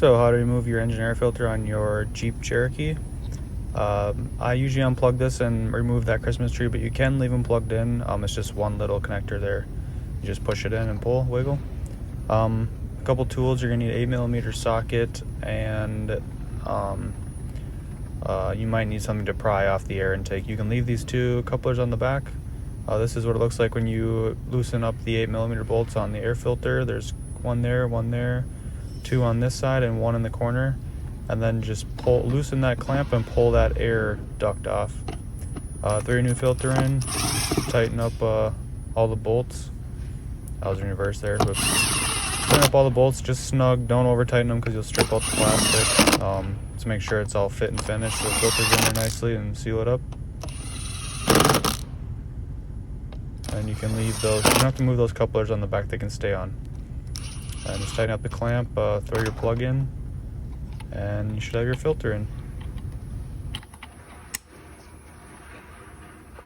So how to remove your engine air filter on your Jeep Cherokee. I usually unplug this and remove that Christmas tree, but you can leave them plugged in. It's just one little connector there. You just push it in and pull, wiggle. A couple tools, you're gonna need an 8mm socket, and you might need something to pry off the air intake. You can leave these two couplers on the back. This is what it looks like when you loosen up the 8mm bolts on the air filter. There's one there, two on this side, and one in the corner. And then just loosen that clamp and pull that air duct off. Throw your new filter in, tighten up all the bolts. I was in reverse there, but tighten up all the bolts just snug. Don't over tighten them because you'll strip out the plastic. To make sure it's all fit and finished, so the filter's in there nicely, and seal it up. And you can leave those, you don't have to move those couplers on the back, they can stay on. And just tighten up the clamp, throw your plug in, and you should have your filter in.